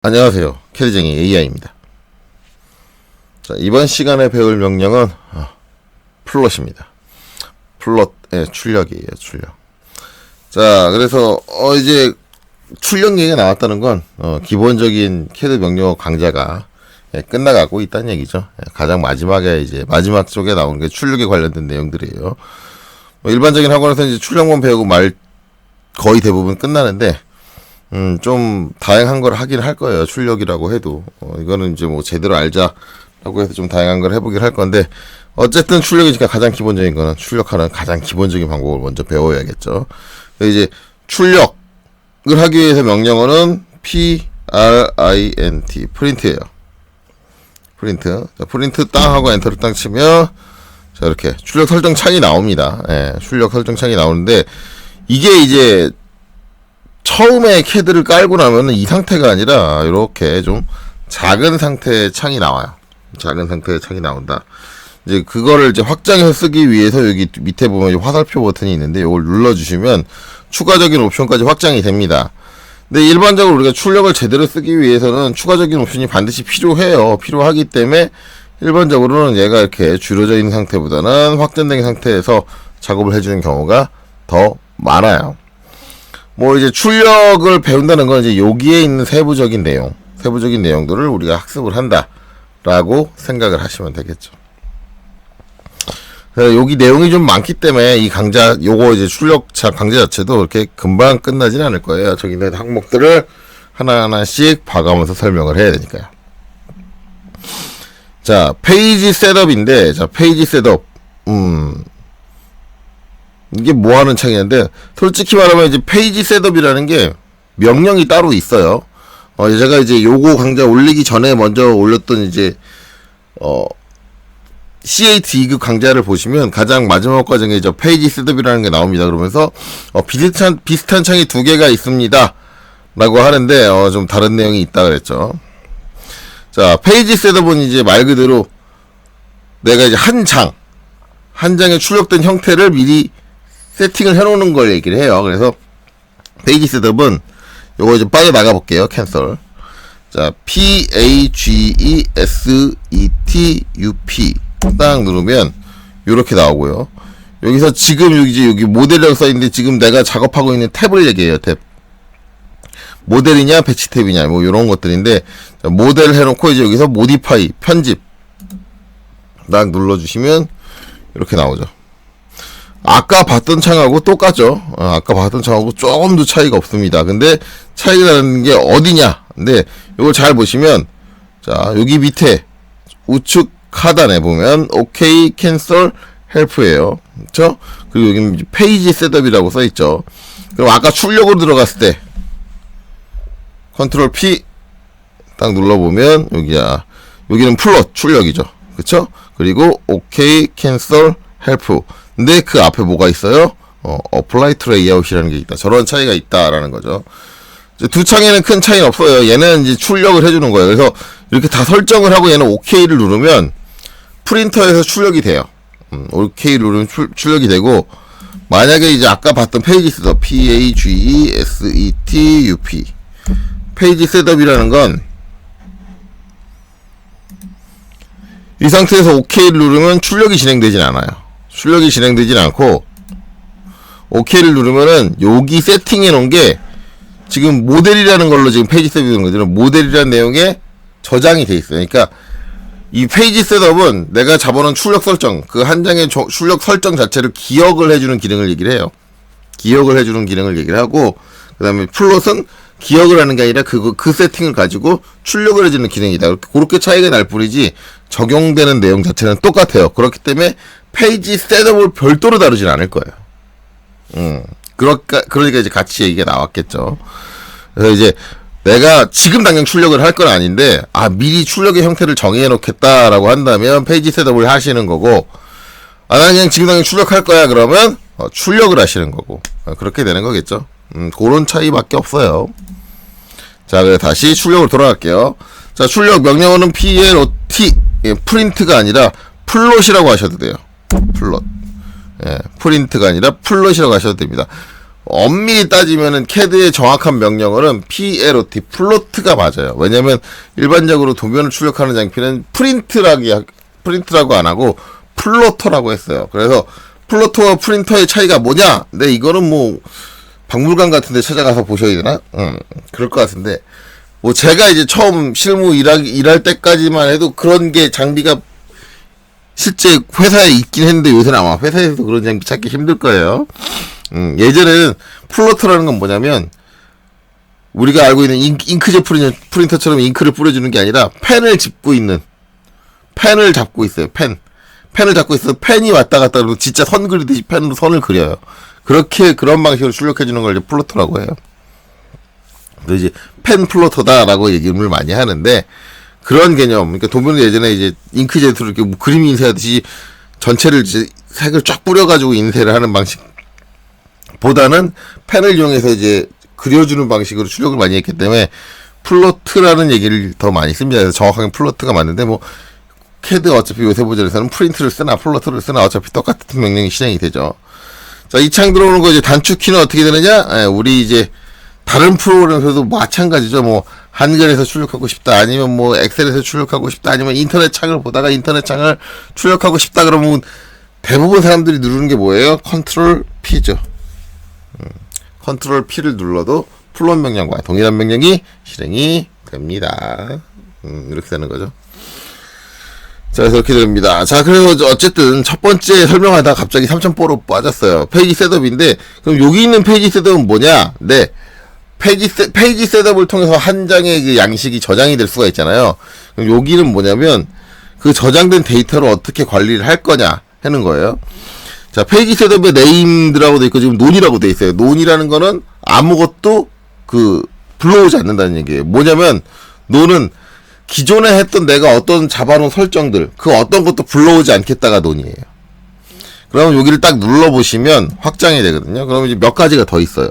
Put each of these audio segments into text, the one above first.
안녕하세요. 캐리쟁이 AI입니다. 자, 이번 시간에 배울 명령은 플롯입니다. 플롯의 출력이에요. 출력. 자, 그래서 이제 출력 얘기가 나왔다는 건 기본적인 캐드 명령어 강좌가 끝나가고 있다는 얘기죠. 가장 마지막에 이제 마지막 쪽에 나온 게 출력에 관련된 내용들이에요. 일반적인 학원에서 이제 출력만 배우고 거의 대부분 끝나는데 좀 다양한 걸 하긴 할 거예요. 출력이라고 해도 이거는 이제 뭐 제대로 알자라고 해서 좀 다양한 걸 해보긴 할 건데, 어쨌든 출력이니까 가장 기본적인 거는 출력하는 가장 기본적인 방법을 먼저 배워야겠죠. 이제 출력을 하기 위해서 명령어는 print 프린트예요. 프린트. 자, 프린트 땅 하고 엔터를 땅 치면 자, 이렇게 출력 설정 창이 나옵니다. 출력 설정 창이 나오는데, 이게 이제 처음에 캐드를 깔고 나면은 이 상태가 아니라 이렇게 좀 작은 상태의 창이 나와요. 작은 상태의 창이 나온다. 이제 그거를 이제 확장해서 쓰기 위해서 여기 밑에 보면 화살표 버튼이 있는데 이걸 눌러주시면 추가적인 옵션까지 확장이 됩니다. 근데 일반적으로 우리가 출력을 제대로 쓰기 위해서는 추가적인 옵션이 반드시 필요해요. 필요하기 때문에 일반적으로는 얘가 이렇게 줄여져 있는 상태보다는 확장된 상태에서 작업을 해주는 경우가 더 많아요. 뭐 이제 출력을 배운다는 건 이제 여기에 있는 세부적인 내용들을 우리가 학습을 한다라고 생각을 하시면 되겠죠. 여기 내용이 좀 많기 때문에 이 강좌, 요거 이제 출력 강좌 자체도 그렇게 금방 끝나진 않을 거예요. 저기 있는 항목들을 하나하나씩 봐가면서 설명을 해야 되니까요. 자, 페이지 셋업인데, 자, 페이지 셋업. 이게 뭐 하는 창이냐인데, 솔직히 말하면 이제 페이지 셋업이라는 게 명령이 따로 있어요. 제가 이제 요거 강좌 올리기 전에 먼저 올렸던 이제, CAT 2급 강좌를 보시면 가장 마지막 과정에 저 페이지 셋업이라는 게 나옵니다. 그러면서, 비슷한 창이 두 개가 있습니다. 라고 하는데, 좀 다른 내용이 있다 그랬죠. 자, 페이지 셋업은 이제 말 그대로 내가 이제 한 장에 출력된 형태를 미리 세팅을 해놓는 걸 얘기를 해요. 그래서 페이지 셋업은 요거 이제 빠져나가 볼게요. 캔슬. 자, PAGESETUP 딱 누르면 요렇게 나오고요. 여기서 지금 여기 모델이라고 써있는데 지금 내가 작업하고 있는 탭을 얘기해요. 탭. 모델이냐 배치 탭이냐 뭐 요런 것들인데, 자, 모델 해놓고 이제 여기서 모디파이 편집 딱 눌러주시면 이렇게 나오죠. 아까 봤던 창하고 똑같죠. 아까 봤던 창하고 조금도 차이가 없습니다. 근데 차이가 나는 게 어디냐? 근데 이걸 잘 보시면, 자, 여기 밑에 우측 하단에 보면 OK, 캔슬, 헬프예요. 그렇죠? 그리고 여기 페이지 셋업이라고 써 있죠. 그럼 아까 출력으로 들어갔을 때 컨트롤 P 딱 눌러보면 여기는 플롯 출력이죠. 그렇죠? 그리고 OK, 캔슬, 헬프. 근데 그 앞에 뭐가 있어요? apply to layout이라는 게 있다. 저런 차이가 있다라는 거죠. 두 창에는 큰 차이는 없어요. 얘는 이제 출력을 해주는 거예요. 그래서 이렇게 다 설정을 하고 얘는 OK를 누르면 프린터에서 출력이 돼요. OK를 누르면 출력이 되고, 만약에 이제 아까 봤던 페이지 셋업, PAGESETUP 페이지 셋업이라는 건 이 상태에서 OK를 누르면 출력이 진행되진 않아요. 출력이 진행되진 않고, OK를 누르면은 여기 세팅해 놓은 게 지금 모델이라는 걸로 지금 페이지 셋업이 되는 거죠. 모델이라는 내용에 저장이 돼 있어요. 그러니까 이 페이지 셋업은 내가 잡아놓은 출력 설정, 그 한 장의 출력 설정 자체를 기억을 해주는 기능을 얘기를 해요. 기억을 해주는 기능을 얘기를 하고, 그 다음에 플롯은 기억을 하는 게 아니라 그 세팅을 가지고 출력을 해주는 기능이다. 그렇게 차이가 날 뿐이지 적용되는 내용 자체는 똑같아요. 그렇기 때문에 페이지 셋업을 별도로 다루진 않을 거예요. 그러니까 이제 같이 얘기가 나왔겠죠. 그래서 이제 내가 지금 당장 출력을 할 건 아닌데, 미리 출력의 형태를 정해 놓겠다라고 한다면 페이지 셋업을 하시는 거고, 나 그냥 지금 당장 출력할 거야 그러면 출력을 하시는 거고, 그렇게 되는 거겠죠. 그런 차이밖에 없어요. 자, 그래 다시 출력으로 돌아갈게요. 자, 출력 명령어는 PLOT, 프린트가 아니라 플롯이라고 하셔도 돼요. 플롯. 프린트가 아니라 플롯이라고 하셔도 됩니다. 엄밀히 따지면은 CAD의 정확한 명령어는 PLOT, 플로트가 맞아요. 왜냐면 일반적으로 도면을 출력하는 장비는 프린트라고 안 하고 플로터라고 했어요. 그래서 플로터와 프린터의 차이가 뭐냐? 근데 이거는 뭐 박물관 같은 데 찾아가서 보셔야 되나? 그럴 것 같은데. 뭐 제가 이제 처음 실무 일할 때까지만 해도 그런 게 장비가 실제 회사에 있긴 했는데 요새는 아마 회사에서도 그런 장비 찾기 힘들 거예요. 예전에는 플로터라는 건 뭐냐면 우리가 알고 있는 잉크젯 프린터처럼 잉크를 뿌려주는 게 아니라 펜을 잡고 있어요. 펜을 잡고 있어서 펜이 왔다 갔다 그러고 진짜 선 그리듯이 펜으로 선을 그려요. 그런 방식으로 출력해주는 걸 이제 플로터라고 해요. 그래서 이제 펜 플로터다라고 얘기를 많이 하는데 그런 개념. 그러니까 도면은 예전에 이제 잉크젯으로 이렇게 뭐 그림 인쇄하듯이 전체를 이제 색을 쫙 뿌려가지고 인쇄를 하는 방식보다는 펜을 이용해서 이제 그려주는 방식으로 출력을 많이 했기 때문에 플로트라는 얘기를 더 많이 씁니다. 그래서 정확하게 플로트가 맞는데 뭐 CAD 어차피 요새 버전에서는 프린트를 쓰나 플로트를 쓰나 어차피 똑같은 명령이 실행이 되죠. 자, 이 창 들어오는 거 이제 단축키는 어떻게 되느냐? 우리 이제 다른 프로그램에서도 마찬가지죠. 뭐 한글에서 출력하고 싶다, 아니면 뭐 엑셀에서 출력하고 싶다, 아니면 인터넷 창을 보다가 인터넷 창을 출력하고 싶다 그러면 대부분 사람들이 누르는 게 뭐예요? 컨트롤 P죠. 컨트롤 P를 눌러도 플롯 명령과 동일한 명령이 실행이 됩니다. 이렇게 되는 거죠. 자, 그렇게 됩니다. 자, 그래서 어쨌든 첫 번째 설명하다가 갑자기 3000포로 빠졌어요. 페이지 셋업인데, 그럼 여기 있는 페이지 셋업은 뭐냐? 네. 페이지 셋업을 통해서 한 장의 그 양식이 저장이 될 수가 있잖아요. 그럼 여기는 뭐냐면, 그 저장된 데이터를 어떻게 관리를 할 거냐 하는 거예요. 자, 페이지 셋업에 네임드라고 돼 있고, 지금 논이라고 돼 있어요. 논이라는 거는 아무것도 불러오지 않는다는 얘기예요. 뭐냐면, 논은 기존에 했던 내가 어떤 잡아놓은 설정들, 그 어떤 것도 불러오지 않겠다가 논이에요. 그러면 여기를 딱 눌러보시면 확장이 되거든요. 그러면 이제 몇 가지가 더 있어요.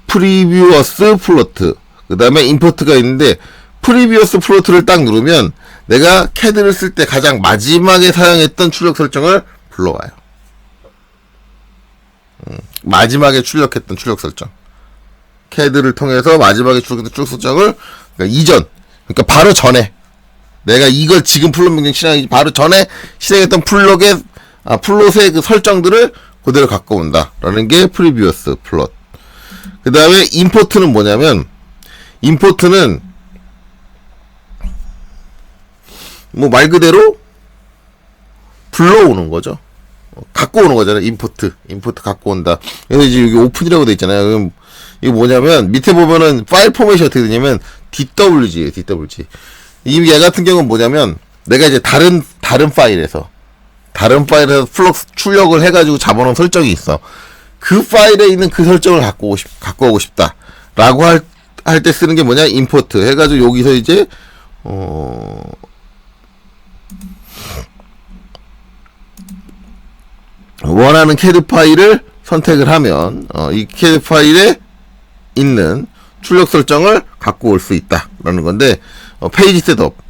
프리뷰어스 플로트, 그 다음에 임포트가 있는데, 프리뷰어스 플로트를 딱 누르면 내가 CAD를 쓸 때 가장 마지막에 사용했던 출력 설정을 불러와요. 마지막에 출력했던 출력 설정. CAD를 통해서 마지막에 출력했던 출력 설정을, 그러니까 이전, 그러니까 바로 전에 내가 이걸 지금 플롯 명령 실행하기 바로 전에 실행했던 플롯의 그 설정들을 그대로 갖고 온다라는 게 프리뷰어스 플롯. 그 다음에 임포트는 뭐냐면, 임포트는 뭐 말 그대로 불러오는 거죠. 갖고 오는 거잖아요. 임포트 갖고 온다. 그래서 이제 여기 오픈이라고 돼 있잖아요. 그럼 이거 뭐냐면 밑에 보면은 파일 포맷이 어떻게 되냐면 DWG예요. DWG. 얘 같은 경우는 뭐냐면 내가 이제 다른 파일에서 플럭 출력을 해가지고 잡아놓은 설정이 있어. 그 파일에 있는 그 설정을 갖고 오고 싶다라고 할 때 쓰는 게 뭐냐? 임포트 해가지고 여기서 이제 원하는 CAD 파일을 선택을 하면 이 CAD 파일에 있는 출력 설정을 갖고 올 수 있다라는 건데, 페이지 셋업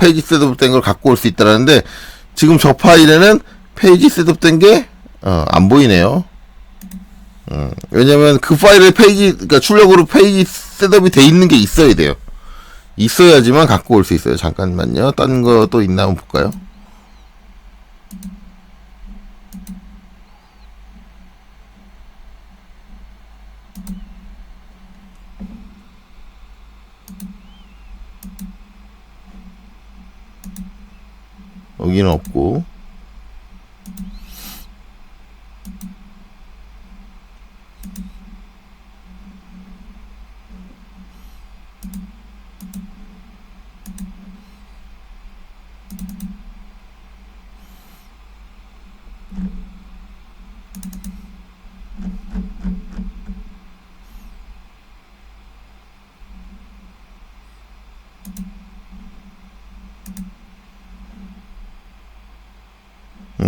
된 걸 갖고 올 수 있다라는데, 지금 저 파일에는 페이지 셋업 된 게 안 보이네요. 왜냐면 그 파일에 그러니까 출력으로 페이지 셋업이 돼 있는 게 있어야 돼요. 있어야지만 갖고 올 수 있어요. 잠깐만요. 딴 거 또 있나 한번 볼까요? 여기는 없고,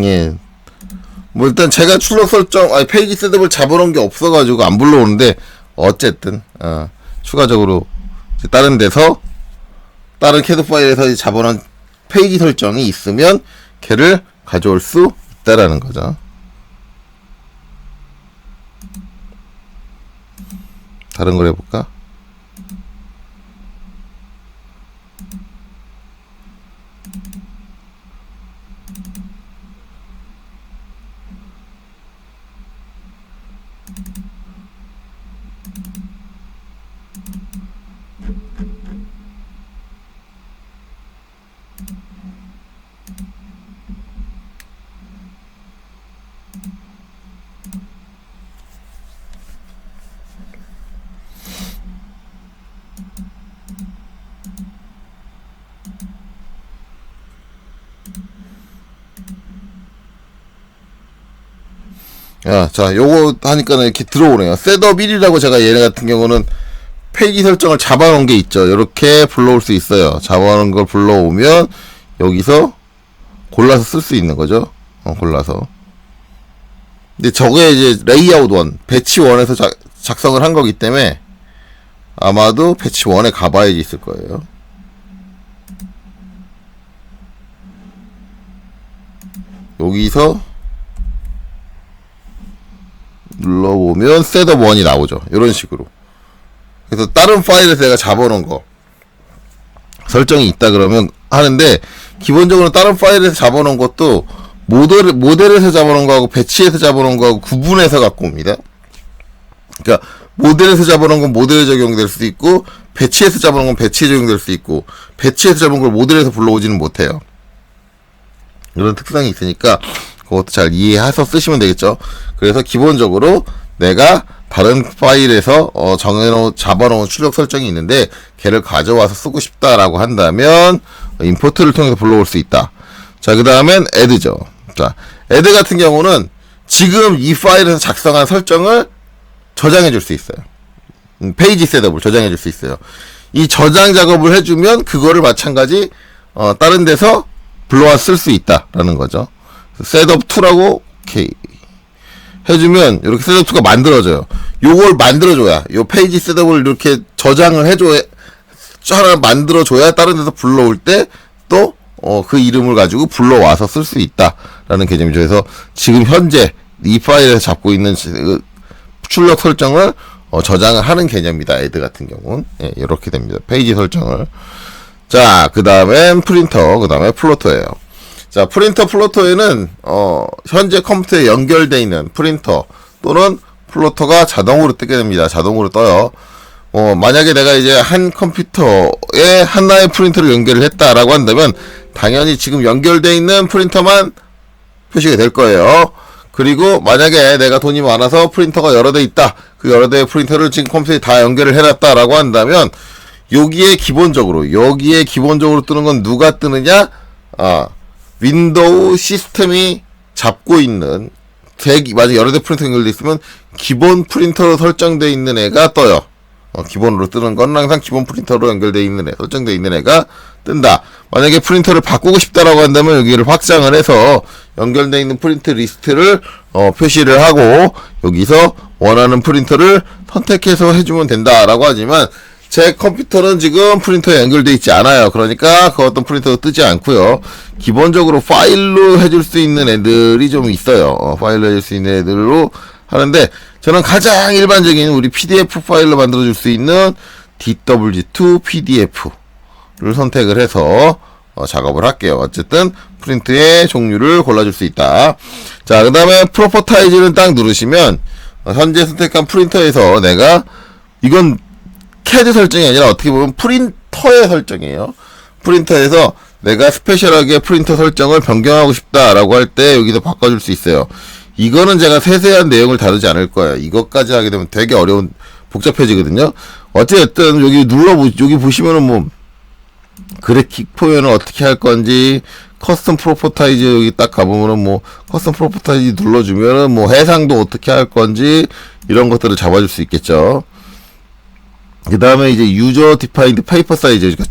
예. 뭐 일단 제가 출력 설정, 페이지 셋업을 잡아놓은 게 없어가지고 안 불러오는데, 어쨌든 추가적으로 다른 데서 다른 CAD 파일에서 잡아놓은 페이지 설정이 있으면 걔를 가져올 수 있다라는 거죠. 다른 걸 해볼까? 자, 요거 하니까는 이렇게 들어오네요. 셋업 1이라고 제가 얘네 같은 경우는 페이지 설정을 잡아놓은 게 있죠. 이렇게 불러올 수 있어요. 잡아놓은 걸 불러오면 여기서 골라서 쓸 수 있는 거죠. 골라서. 근데 저게 이제 레이아웃 1, 배치 1에서 작성을 한 거기 때문에 아마도 배치 1에 가봐야지 있을 거예요. 여기서 눌러보면 셋업 1이 나오죠. 이런 식으로. 그래서 다른 파일에서 내가 잡아놓은 거 설정이 있다 그러면 하는데, 기본적으로 다른 파일에서 잡아놓은 것도 모델에서 잡아놓은 거하고 배치에서 잡아놓은 거하고 구분해서 갖고 옵니다. 그러니까 모델에서 잡아놓은 건 모델에 적용될 수도 있고, 배치에서 잡아놓은 건 배치에 적용될 수 있고, 배치에서 잡은 걸 모델에서 불러오지는 못해요. 이런 특성이 있으니까 그것도 잘 이해해서 쓰시면 되겠죠. 그래서 기본적으로 내가 다른 파일에서 잡아놓은 출력 설정이 있는데 걔를 가져와서 쓰고 싶다라고 한다면 임포트를 통해서 불러올 수 있다. 자, 그 다음엔 add죠. 자, add 같은 경우는 지금 이 파일에서 작성한 설정을 저장해 줄 수 있어요. 페이지 셋업을 저장해 줄 수 있어요. 이 저장 작업을 해주면 그거를 마찬가지 다른 데서 불러와 쓸 수 있다라는 거죠. 셋업2라고 오케이 해주면 이렇게 셋업2가 만들어져요. 요걸 만들어줘야, 요 페이지 셋업을 이렇게 저장을 해줘야, 하나 만들어줘야 다른 데서 불러올 때 또 그 이름을 가지고 불러와서 쓸 수 있다라는 개념이죠. 그래서 지금 현재 이 파일에서 잡고 있는 출력 설정을 저장을 하는 개념이다. add 같은 경우는 이렇게 됩니다. 페이지 설정을. 자, 그 다음엔 프린터, 그 다음에 플로터예요. 자, 프린터 플로터에는 현재 컴퓨터에 연결되어 있는 프린터 또는 플로터가 자동으로 뜨게 됩니다. 자동으로 떠요. 만약에 내가 이제 한 컴퓨터에 하나의 프린터를 연결을 했다라고 한다면 당연히 지금 연결되어 있는 프린터만 표시가 될 거예요. 그리고 만약에 내가 돈이 많아서 프린터가 여러 대 있다. 그 여러 대의 프린터를 지금 컴퓨터에 다 연결을 해놨다라고 한다면 여기에 기본적으로 뜨는 건 누가 뜨느냐? 윈도우 시스템이 잡고 있는 만약 여러 대 프린터 연결되어 있으면 기본 프린터로 설정되어 있는 애가 떠요. 기본으로 뜨는 건 항상 기본 프린터로 연결되어 있는 애, 설정되어 있는 애가 뜬다. 만약에 프린터를 바꾸고 싶다라고 한다면 여기를 확장을 해서 연결되어 있는 프린터 리스트를 표시를 하고 여기서 원하는 프린터를 선택해서 해주면 된다라고 하지만 제 컴퓨터는 지금 프린터에 연결되어 있지 않아요. 그러니까 그 어떤 프린터도 뜨지 않고요. 기본적으로 파일로 해줄 수 있는 애들이 좀 있어요. 파일로 해줄 수 있는 애들로 하는데 저는 가장 일반적인 우리 PDF 파일로 만들어줄 수 있는 DWG2 PDF를 선택을 해서 작업을 할게요. 어쨌든 프린트의 종류를 골라줄 수 있다. 자, 그 다음에 프로퍼타이즈를 딱 누르시면 현재 선택한 프린터에서 내가 이건 CAD 설정이 아니라 어떻게 보면 프린터의 설정이에요. 프린터에서 내가 스페셜하게 프린터 설정을 변경하고 싶다라고 할 때 여기서 바꿔줄 수 있어요. 이거는 제가 세세한 내용을 다루지 않을 거예요. 이것까지 하게 되면 되게 복잡해지거든요. 어쨌든 여기 보시면은 뭐 그래픽 표현을 어떻게 할 건지, 커스텀 프로퍼타이즈 여기 딱 가보면은 뭐 커스텀 프로퍼타이즈 눌러주면은 뭐 해상도 어떻게 할 건지 이런 것들을 잡아줄 수 있겠죠. 그 다음에 이제 유저 디파인드 페이퍼 사이즈, 그러니까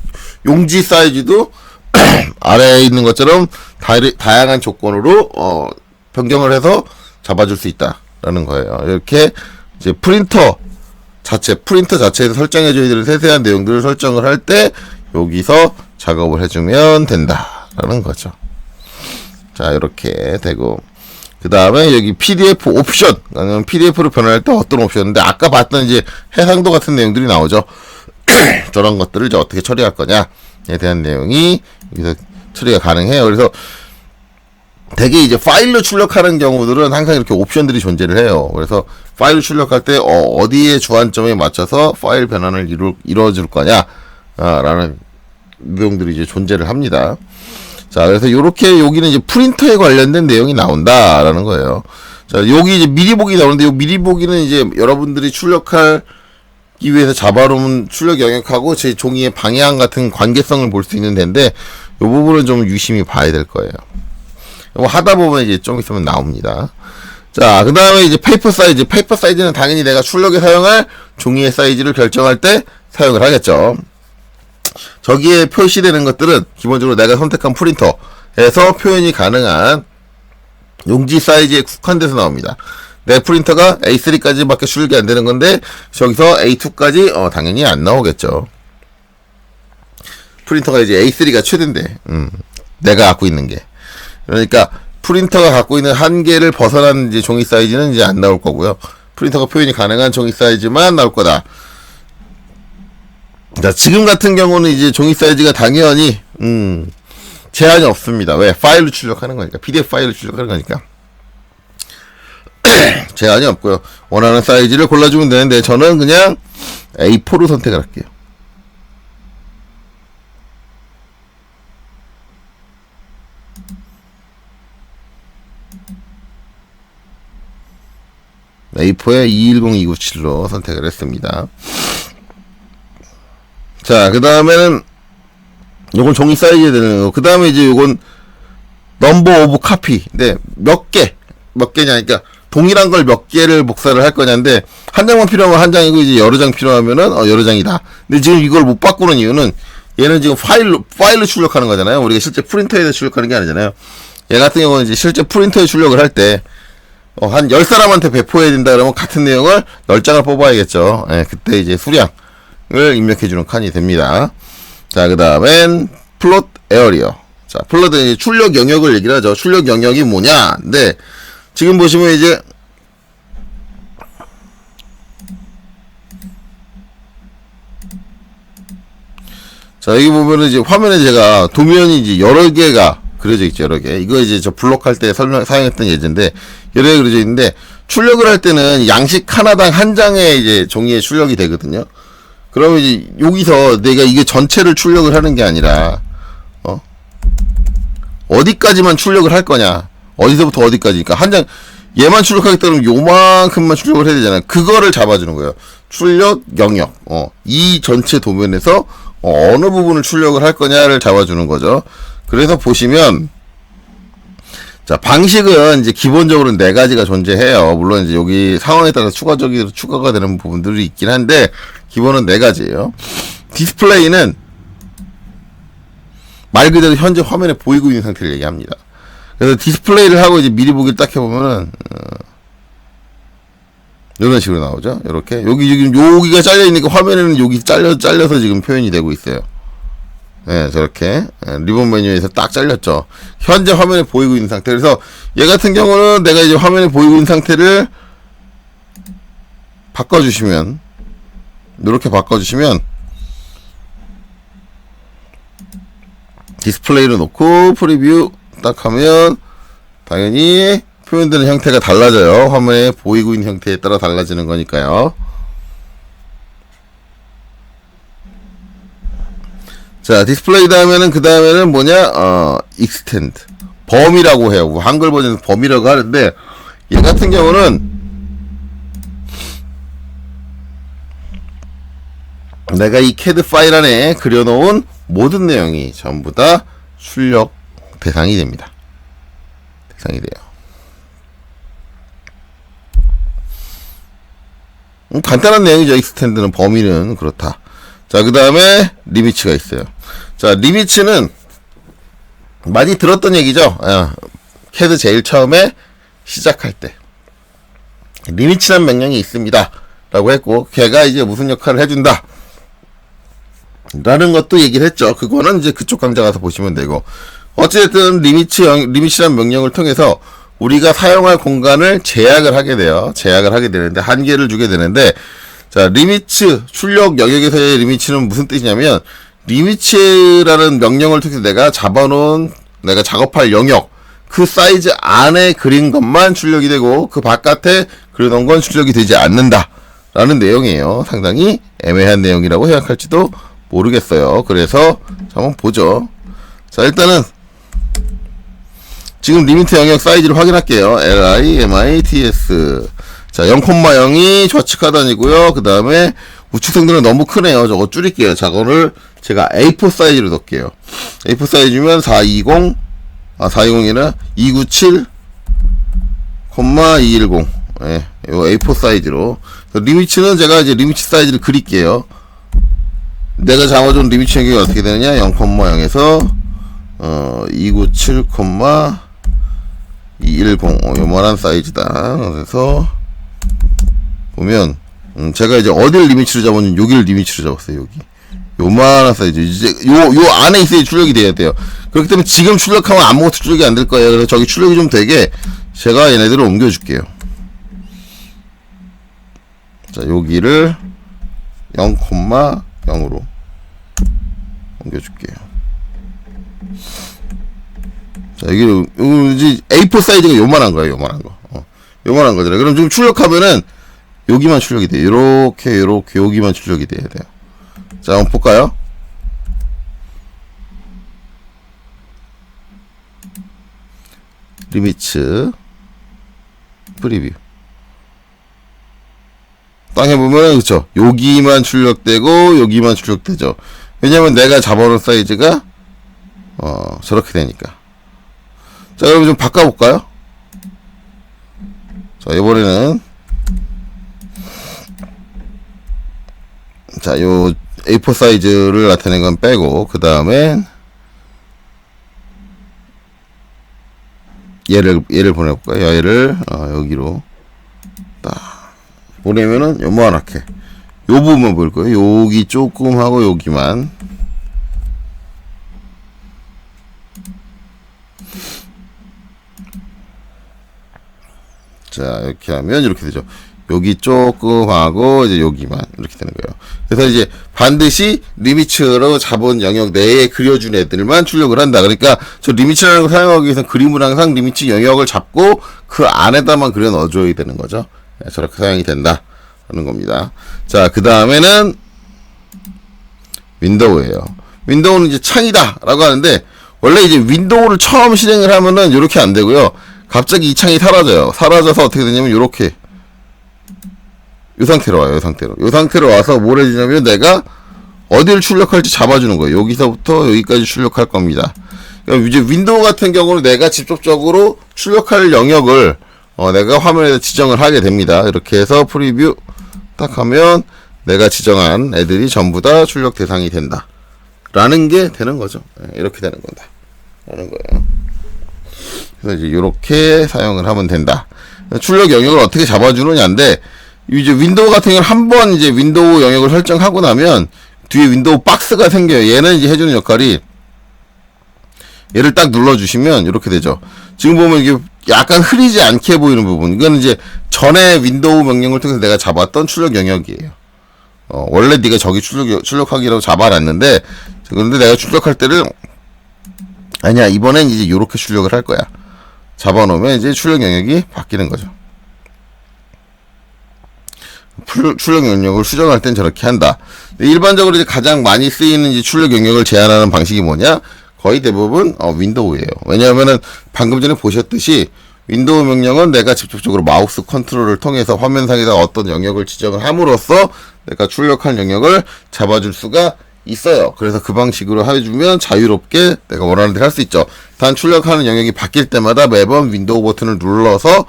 용지 사이즈도 아래에 있는 것처럼 다양한 조건으로 변경을 해서 잡아줄 수 있다라는 거예요. 이렇게 이제 프린터 자체에서 설정해줘야 되는 세세한 내용들을 설정을 할 때 여기서 작업을 해주면 된다라는 거죠. 자, 이렇게 되고, 그 그 다음에 여기 PDF 옵션, 아니면 PDF로 변환할 때 어떤 옵션인데, 아까 봤던 이제 해상도 같은 내용들이 나오죠. 저런 것들을 이제 어떻게 처리할 거냐에 대한 내용이 여기서 처리가 가능해요. 그래서 대개 이제 파일로 출력하는 경우들은 항상 이렇게 옵션들이 존재를 해요. 그래서 파일을 출력할 때 어디에 주안점에 맞춰서 파일 변환을 이루어줄 거냐 라는 내용들이 이제 존재를 합니다. 자, 그래서 요렇게 여기는 이제 프린터에 관련된 내용이 나온다라는 거예요. 자, 여기 이제 미리 보기 나오는데, 요 미리 보기는 이제 여러분들이 출력하기 위해서 잡아놓은 출력 영역하고 제 종이의 방향 같은 관계성을 볼 수 있는 데인데, 요 부분은 좀 유심히 봐야 될 거예요. 뭐 하다 보면 이제 좀 있으면 나옵니다. 자, 그 다음에 이제 페이퍼 사이즈. 페이퍼 사이즈는 당연히 내가 출력에 사용할 종이의 사이즈를 결정할 때 사용을 하겠죠. 저기에 표시되는 것들은 기본적으로 내가 선택한 프린터에서 표현이 가능한 용지 사이즈에 국한돼서 나옵니다. 내 프린터가 A3까지밖에 출력이 안 되는 건데, 저기서 A2까지 당연히 안 나오겠죠. 프린터가 이제 A3가 최대인데, 내가 갖고 있는 게. 그러니까 프린터가 갖고 있는 한계를 벗어난 이제 종이 사이즈는 이제 안 나올 거고요. 프린터가 표현이 가능한 종이 사이즈만 나올 거다. 자, 지금 같은 경우는 이제 종이 사이즈가 당연히 제한이 없습니다. 왜? 파일로 출력하는 거니까. PDF 파일로 출력하는 거니까. 제한이 없고요. 원하는 사이즈를 골라주면 되는데, 저는 그냥 A4로 선택을 할게요. A4에 210297로 선택을 했습니다. 자, 그 다음에는 요건 종이 사이즈에 되는 거. 그 다음에 이제 요건 넘버 오브 카피. 근데 몇 개냐. 그러니까 동일한 걸 몇 개를 복사를 할 거냐인데, 한 장만 필요하면 한 장이고, 이제 여러 장 필요하면은 여러 장이다. 근데 지금 이걸 못 바꾸는 이유는, 얘는 지금 파일로 출력하는 거잖아요. 우리가 실제 프린터에다 출력하는 게 아니잖아요. 얘 같은 경우는 이제 실제 프린터에 출력을 할 때 한 10사람한테 배포해야 된다 그러면 같은 내용을 10장을 뽑아야겠죠. 예, 그때 이제 수량을 입력해주는 칸이 됩니다. 자, 그 다음엔 플롯 에어리어. 자, 플롯은 출력 영역을 얘기를 하죠. 출력 영역이 뭐냐? 근데 지금 보시면 이제 자, 여기 보면은 이제 화면에 제가 도면이 이제 여러 개가 그려져 있죠, 여러 개. 이거 이제 저 블록할 때 사용했던 예제인데, 여러 개 그려져 있는데, 출력을 할 때는 양식 하나당 한 장의 이제 종이에 출력이 되거든요. 그러면 이제 여기서 내가 이게 전체를 출력을 하는 게 아니라, 어디까지만 출력을 할 거냐. 어디서부터 어디까지. 그러니까 한 장, 얘만 출력하겠다 그러면 요만큼만 출력을 해야 되잖아요. 그거를 잡아주는 거예요. 출력 영역. 이 전체 도면에서 어느 부분을 출력을 할 거냐를 잡아주는 거죠. 그래서 보시면, 자, 방식은 이제 기본적으로 4가지가 존재해요. 물론 이제 여기 상황에 따라서 추가적으로 추가가 되는 부분들이 있긴 한데, 기본은 4가지예요. 디스플레이는 말 그대로 현재 화면에 보이고 있는 상태를 얘기합니다. 그래서 디스플레이를 하고 이제 미리 보기를 딱 해보면은, 이런 식으로 나오죠. 이렇게. 여기가 잘려있으니까 화면에는 여기 잘려서 지금 표현이 되고 있어요. 네, 저렇게 리본 메뉴에서 딱 잘렸죠. 현재 화면에 보이고 있는 상태. 그래서 얘 같은 경우는 내가 이제 화면에 보이고 있는 상태를 바꿔주시면, 이렇게 바꿔주시면 디스플레이를 놓고 프리뷰 딱 하면 당연히 표현되는 형태가 달라져요. 화면에 보이고 있는 형태에 따라 달라지는 거니까요. 자, 디스플레이 다음에는, 그 다음에는 뭐냐, extend. 범위라고 해요. 한글 버전에서 범위라고 하는데, 얘 같은 경우는, 내가 이 CAD 파일 안에 그려놓은 모든 내용이 전부 다 출력 대상이 됩니다. 대상이 돼요. 간단한 내용이죠. extend는, 범위는 그렇다. 자, 그 다음에 리미츠가 있어요. 자, 리미츠는 많이 들었던 얘기죠. CAD 제일 처음에 시작할 때 리미츠란 명령이 있습니다 라고 했고, 걔가 이제 무슨 역할을 해준다 라는 것도 얘기를 했죠. 그거는 이제 그쪽 강좌 가서 보시면 되고, 어쨌든 리미츠란 명령을 통해서 우리가 사용할 공간을 제약을 하게 돼요. 제약을 하게 되는데, 한계를 주게 되는데, 자, 리미츠, 출력 영역에서의 리미츠는 무슨 뜻이냐면, 리미츠라는 명령을 통해서 내가 잡아놓은, 내가 작업할 영역, 그 사이즈 안에 그린 것만 출력이 되고, 그 바깥에 그려놓은 건 출력이 되지 않는다. 라는 내용이에요. 상당히 애매한 내용이라고 생각할지도 모르겠어요. 그래서, 한번 보죠. 자, 일단은, 지금 리미트 영역 사이즈를 확인할게요. LIMITS. 자, 0,0이 좌측 하단이고요. 그 다음에 우측성들은 너무 크네요. 저거 줄일게요. 저거를 제가 A4 사이즈로 넣을게요. A4 사이즈면 420이나 297,210. 예, 요 A4 사이즈로. 리미츠는 제가 이제 리미츠 사이즈를 그릴게요. 내가 잡아준 리미츠 영역이 어떻게 되느냐? 0,0에서 297,210. 요만한 사이즈다. 그래서 보면 제가 이제 어딜 리미츠로 잡았는지 여기를 리미츠로 잡았어요. 여기 요만한 사이즈. 이제 요 안에 있어야 출력이 돼야 돼요. 그렇기 때문에 지금 출력하면 아무것도 출력이 안 될 거예요. 그래서 저기 출력이 좀 되게 제가 얘네들을 옮겨줄게요. 자, 여기를 0,0으로 옮겨줄게요. 자, 여기 A4 사이즈가 요만한 거예요. 요만한 거. 요만한 거잖아요. 그럼 좀 출력하면은 여기만 출력이 돼요. 요렇게 여기만 출력이 돼야 돼요. 자, 한번 볼까요? 리미츠 프리뷰 딱 해보면 그쵸, 여기만 출력되고 여기만 출력되죠. 왜냐면 내가 잡아놓은 사이즈가 저렇게 되니까. 자, 그럼 좀 바꿔볼까요? 자, 이번에는 자, 요 A4 사이즈를 나타낸 건 빼고, 그 다음에 얘를 보내볼까요? 얘를 여기로 딱 보내면은 요만하게 요 부분만 보일 거예요. 여기 조금 하고 여기만. 자, 이렇게 하면 이렇게 되죠. 여기 조금 하고 이제 여기만 이렇게 되는 거예요. 그래서 이제 반드시 리미츠로 잡은 영역 내에 그려준 애들만 출력을 한다. 그러니까 저 리미츠라는 걸 사용하기 위해서 그림을 항상 리미츠 영역을 잡고 그 안에다만 그려 넣어줘야 되는 거죠. 네, 저렇게 사용이 된다 하는 겁니다. 자, 그 다음에는 윈도우예요. 윈도우는 이제 창이다 라고 하는데, 원래 이제 윈도우를 처음 실행을 하면은 이렇게 안 되고요. 갑자기 이 창이 사라져요. 사라져서 어떻게 되냐면 요렇게 이 상태로 와요. 이 상태로 와서 뭘 해주냐면 내가 어디를 출력할지 잡아주는 거예요. 여기서부터 여기까지 출력할 겁니다. 그러니까 이제 윈도우 같은 경우는 내가 직접적으로 출력할 영역을 내가 화면에서 지정을 하게 됩니다. 이렇게 해서 프리뷰 딱 하면 내가 지정한 애들이 전부 다 출력 대상이 된다 라는 게 되는 거죠. 이렇게 되는 건다 라는 거예요. 그래서 이제 이렇게 사용을 하면 된다. 출력 영역을 어떻게 잡아주느냐인데, 이제 윈도우 같은 경우는 한번 이제 윈도우 영역을 설정하고 나면 뒤에 윈도우 박스가 생겨요. 얘는 이제 해주는 역할이, 얘를 딱 눌러주시면 이렇게 되죠. 지금 보면 이게 약간 흐리지 않게 보이는 부분, 이건 이제 전에 윈도우 명령을 통해서 내가 잡았던 출력 영역이에요. 원래 네가 저기 출력하기라고 잡아놨는데, 그런데 내가 출력할 때를 아니야, 이번엔 이제 요렇게 출력을 할 거야. 잡아놓으면 이제 출력 영역이 바뀌는 거죠. 출력 영역을 수정할 땐 저렇게 한다. 일반적으로 이제 가장 많이 쓰이는 이제 출력 영역을 제한하는 방식이 뭐냐? 거의 대부분 윈도우예요. 왜냐하면은 방금 전에 보셨듯이 윈도우 명령은 내가 직접적으로 마우스 컨트롤을 통해서 화면상에다 어떤 영역을 지정을 함으로써 내가 출력할 영역을 잡아줄 수가 있어요. 그래서 그 방식으로 해주면 자유롭게 내가 원하는 대로 할 수 있죠. 단 출력하는 영역이 바뀔 때마다 매번 윈도우 버튼을 눌러서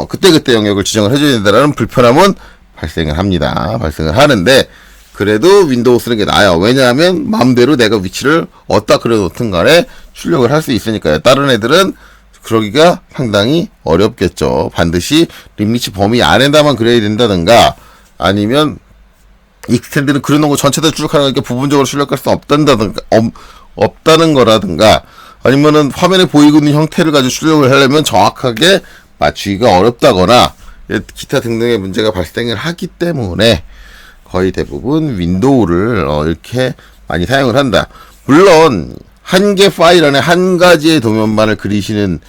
그때그때 영역을 지정을 해줘야 된다는 불편함은 발생을 합니다. 발생을 하는데, 그래도 윈도우 쓰는 게 나아요. 왜냐하면 마음대로 내가 위치를 어디다 그려놓든 간에 출력을 할 수 있으니까요. 다른 애들은 그러기가 상당히 어렵겠죠. 반드시 리미츠 범위 안에다만 그려야 된다든가, 아니면 익스텐드는 그려놓은 거 전체 다 출력하는 거니까 부분적으로 출력할 수 없다는 거라든가, 아니면은 화면에 보이고 있는 형태를 가지고 출력을 하려면 정확하게 맞추기가 어렵다거나 기타 등등의 문제가 발생을 하기 때문에 거의 대부분 윈도우를 이렇게 많이 사용을 한다. 물론 한 개 파일 안에 한 가지의 도면만을 그리시는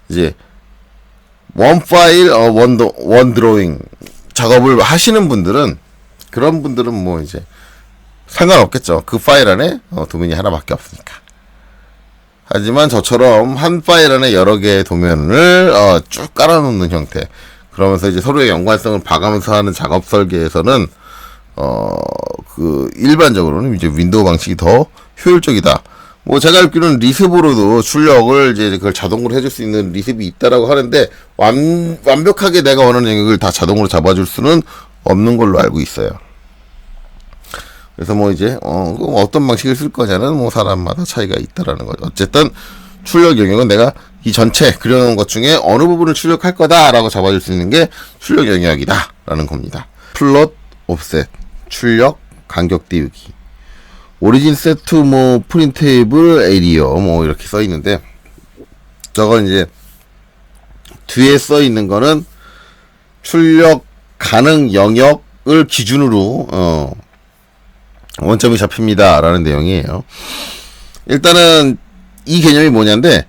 이제 원 파일 원 드로잉 작업을 하시는 분들은, 그런 분들은 뭐 이제 상관없겠죠. 그 파일 안에 도면이 하나밖에 없으니까. 하지만 저처럼 한 파일 안에 여러 개의 도면을 쭉 깔아놓는 형태, 그러면서 이제 서로의 연관성을 봐가면서 하는 작업 설계에서는 그 일반적으로는 이제 윈도우 방식이 더 효율적이다. 뭐 제가 알기로는 리습으로도 출력을 이제 그걸 자동으로 해줄 수 있는 리습이 있다라고 하는데, 완벽하게 내가 원하는 영역을 다 자동으로 잡아줄 수는 없는 걸로 알고 있어요. 그래서 뭐 이제 어떤 방식을 쓸 거냐는 뭐 사람마다 차이가 있다라는 거죠. 어쨌든 출력 영역은 내가 이 전체 그려놓은 것 중에 어느 부분을 출력할 거다라고 잡아줄 수 있는 게 출력 영역이다라는 겁니다. 플롯, 옵셋, 출력, 간격 띄우기, 오리진 세트 뭐 프린테이블 에리어 뭐 이렇게 써 있는데, 저건 이제 뒤에 써 있는 거는 출력 가능 영역을 기준으로 원점이 잡힙니다 라는 내용이에요. 일단은 이 개념이 뭐냐인데,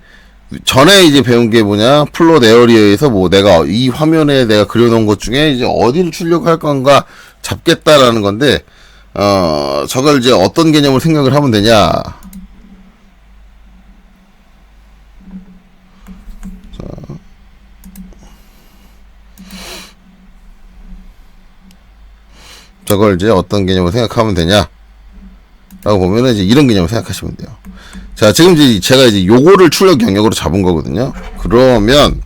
전에 이제 배운 게 뭐냐, 플롯 에어리어에서 뭐 내가 이 화면에 내가 그려놓은 것 중에 이제 어디를 출력할 건가 잡겠다라는 건데, 저걸 이제 어떤 개념을 생각을 하면 되냐. 저걸 이제 어떤 개념을 생각하면 되냐 라고 보면은 이제 이런 개념을 생각하시면 돼요. 자, 지금 이제 제가 이제 요거를 출력 영역으로 잡은 거거든요. 그러면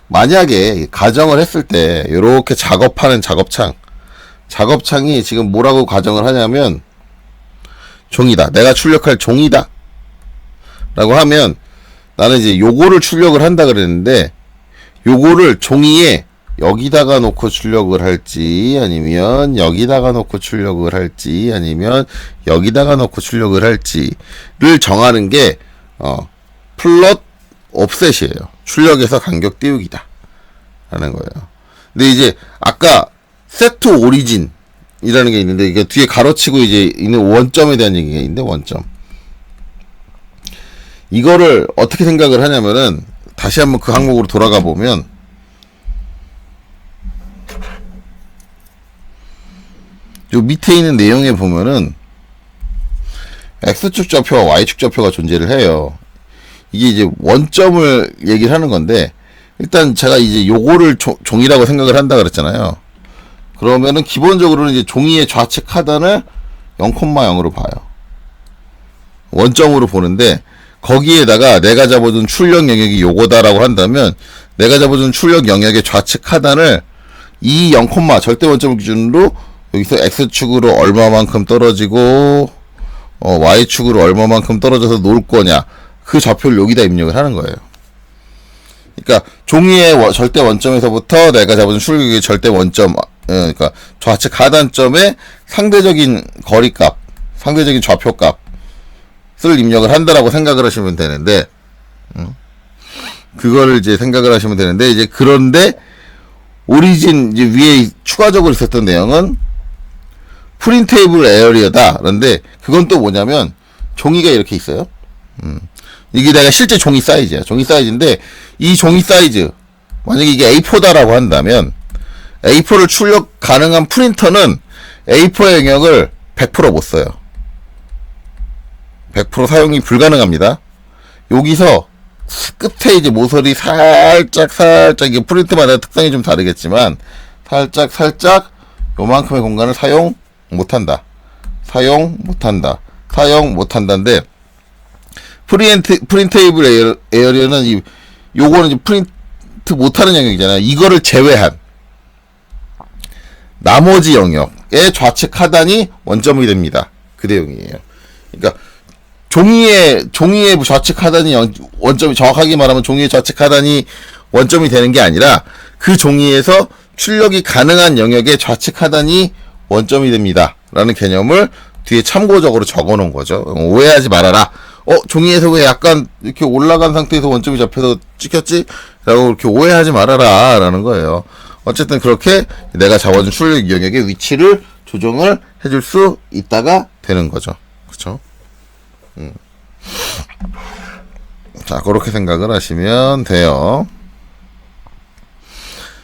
만약에 가정을 했을 때 요렇게 작업하는 작업창이 지금 뭐라고 가정을 하냐면 종이다, 내가 출력할 종이다 라고 하면, 나는 이제 요거를 출력을 한다 그랬는데, 요거를 종이에 여기다가 놓고 출력을 할지, 아니면 여기다가 놓고 출력을 할지, 아니면 여기다가 놓고 출력을 할지를 정하는 게 플롯 옵셋이에요. 출력에서 간격 띄우기다 라는 거예요. 근데 이제 아까 세트 오리진이라는 게 있는데, 이게 뒤에 가로치고 이제 있는 원점에 대한 얘기가 있는데, 원점, 이거를 어떻게 생각을 하냐면은, 다시 한번 그 항목으로 돌아가 보면, 요 밑에 있는 내용에 보면은 X축 좌표와 Y축 좌표가 존재를 해요. 이게 이제 원점을 얘기를 하는 건데, 일단 제가 이제 요거를 종이라고 생각을 한다 그랬잖아요. 그러면은 기본적으로는 이제 종이의 좌측 하단을 0,0으로 봐요. 원점으로 보는데, 거기에다가 내가 잡아준 출력 영역이 요거다라고 한다면, 내가 잡아준 출력 영역의 좌측 하단을 이 0, 절대 원점을 기준으로 여기서 X축으로 얼마만큼 떨어지고 Y축으로 얼마만큼 떨어져서 놓을 거냐, 그 좌표를 여기다 입력을 하는 거예요. 그러니까 종이의 절대 원점에서부터 내가 잡은 출력의 절대 원점, 그러니까 좌측 하단점의 상대적인 거리값, 상대적인 좌표값을 입력을 한다라고 생각을 하시면 되는데, 그거를 이제 생각을 하시면 되는데, 이제 그런데 오리진 이제 위에 추가적으로 있었던 내용은 프린테이블 에어리어다. 그런데 그건 또 뭐냐면, 종이가 이렇게 있어요. 이게 내가 실제 종이 사이즈야. 종이 사이즈인데, 이 종이 사이즈, 만약에 이게 A4다라고 한다면, A4를 출력 가능한 프린터는 A4의 영역을 100% 못 써요. 100% 사용이 불가능합니다. 여기서 끝에 이제 모서리 살짝, 이게 프린트마다 특성이 좀 다르겠지만, 살짝 요만큼의 공간을 사용 못한다. 사용못한다인데, 프린테이블 에어리어는 요거는 이제 프린트 못하는 영역이잖아요. 이거를 제외한 나머지 영역의 좌측 하단이 원점이 됩니다. 그 내용이에요. 그러니까 종이의 좌측 하단이 원점이, 정확하게 말하면 종이의 좌측 하단이 원점이 되는 게 아니라, 그 종이에서 출력이 가능한 영역의 좌측 하단이 원점이 됩니다 라는 개념을 뒤에 참고적으로 적어 놓은 거죠. 오해하지 말아라. 종이에서 왜 약간 이렇게 올라간 상태에서 원점이 잡혀서 찍혔지? 라고 이렇게 오해하지 말아라 라는 거예요. 어쨌든 그렇게 내가 잡아준 출력 영역의 위치를 조정을 해줄 수 있다가 되는 거죠. 그쵸? 자, 그렇게 생각을 하시면 돼요.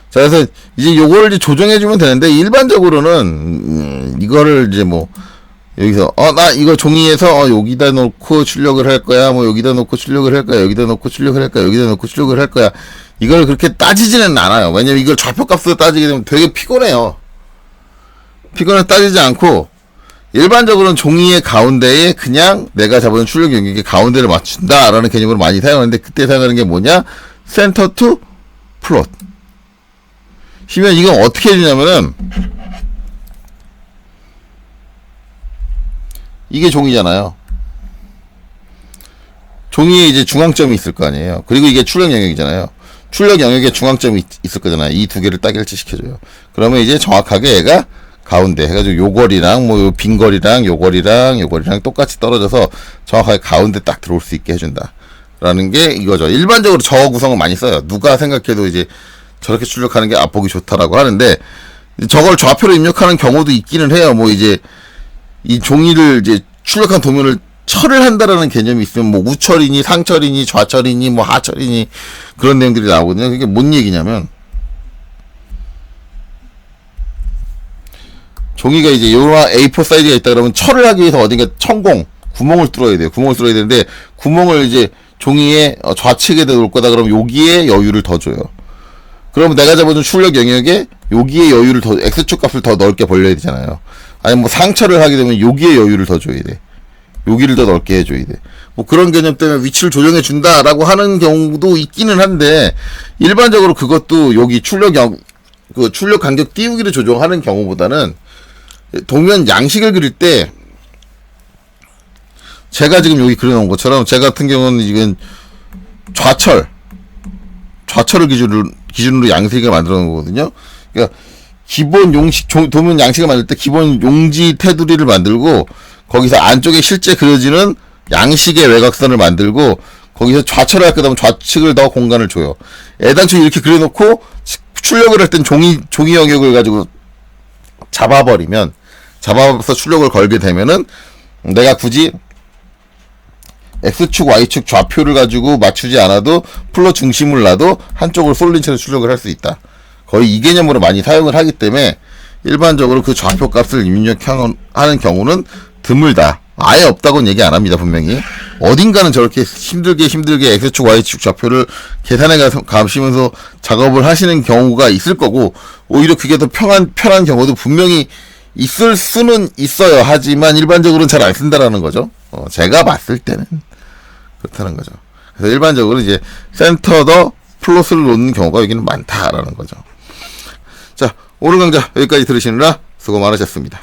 자, 그래서 이제 요거를 이제 조정해주면 되는데, 일반적으로는, 이거를 이제 뭐, 여기서, 나 이거 종이에서, 여기다 놓고 출력을 할 거야, 뭐, 여기다 놓고 출력을 할 거야, 여기다 놓고 출력을 할 거야, 여기다 놓고 출력을 할 거야. 이걸 그렇게 따지지는 않아요. 왜냐면 이걸 좌표값으로 따지게 되면 되게 피곤해요. 피곤해서 따지지 않고, 일반적으로는 종이의 가운데에 그냥 내가 잡은 출력 영역의 가운데를 맞춘다라는 개념으로 많이 사용하는데, 그때 사용하는 게 뭐냐? 센터 투 플롯. 시면 이건 어떻게 해주냐면은, 이게 종이잖아요. 종이에 이제 중앙점이 있을 거 아니에요. 그리고 이게 출력 영역이잖아요. 출력 영역에 중앙점이 있을 거잖아요. 이 두 개를 딱 일치시켜줘요. 그러면 이제 정확하게 얘가 가운데 해가지고 요거리랑 뭐 빈거리랑 요거리랑 똑같이 떨어져서 정확하게 가운데 딱 들어올 수 있게 해준다. 라는 게 이거죠. 일반적으로 저 구성을 많이 써요. 누가 생각해도 이제 저렇게 출력하는 게 보기 좋다라고 하는데, 저걸 좌표로 입력하는 경우도 있기는 해요. 뭐 이제 이 종이를 이제 출력한 도면을 철을 한다라는 개념이 있으면 뭐 우철이니 상철이니 좌철이니 뭐 하철이니 그런 내용들이 나오거든요. 그게 뭔 얘기냐면, 종이가 이제 요런 A4 사이즈가 있다 그러면 철을 하기 위해서 어딘가 구멍을 뚫어야 돼요. 구멍을 뚫어야 되는데, 구멍을 이제 종이의 좌측에다 놓을 거다 그러면 여기에 여유를 더 줘요. 그러면 내가 잡아준 출력 영역에 여기에 여유를 더, X축 값을 더 넓게 벌려야 되잖아요. 아니면 뭐 상처를 하게 되면 여기에 여유를 더 줘야 돼. 여기를 더 넓게 해줘야 돼. 뭐 그런 개념 때문에 위치를 조정해 준다라고 하는 경우도 있기는 한데, 일반적으로 그것도 여기 출력 간격 띄우기를 조정하는 경우보다는 도면 양식을 그릴 때, 제가 지금 여기 그려놓은 것처럼, 제 같은 경우는 이건 좌철을 기준으로 양식을 만들어 놓은 거거든요. 그러니까 기본 용식, 도면 양식을 만들 때 기본 용지 테두리를 만들고, 거기서 안쪽에 실제 그려지는 양식의 외곽선을 만들고, 거기서 좌철을 할 거다 보면 좌측을 더 공간을 줘요. 애당초 이렇게 그려놓고 출력을 할 땐 종이 영역을 가지고 잡아서 출력을 걸게 되면은, 내가 굳이 X축, Y축 좌표를 가지고 맞추지 않아도 플롯 중심을 놔도 한쪽으로 쏠린 채로 출력을 할 수 있다. 거의 이 개념으로 많이 사용을 하기 때문에 일반적으로 그 좌표 값을 입력하는 경우는 드물다. 아예 없다고는 얘기 안 합니다. 분명히 어딘가는 저렇게 힘들게 X축, Y축 좌표를 계산해 가시면서 작업을 하시는 경우가 있을 거고, 오히려 그게 더 편한 경우도 분명히 있을 수는 있어요. 하지만 일반적으로는 잘 안 쓴다라는 거죠. 제가 봤을 때는 그렇다는 거죠. 그래서 일반적으로 이제 센터 더 플롯을 놓는 경우가 여기는 많다라는 거죠. 자, 오늘 강좌 여기까지 들으시느라 수고 많으셨습니다.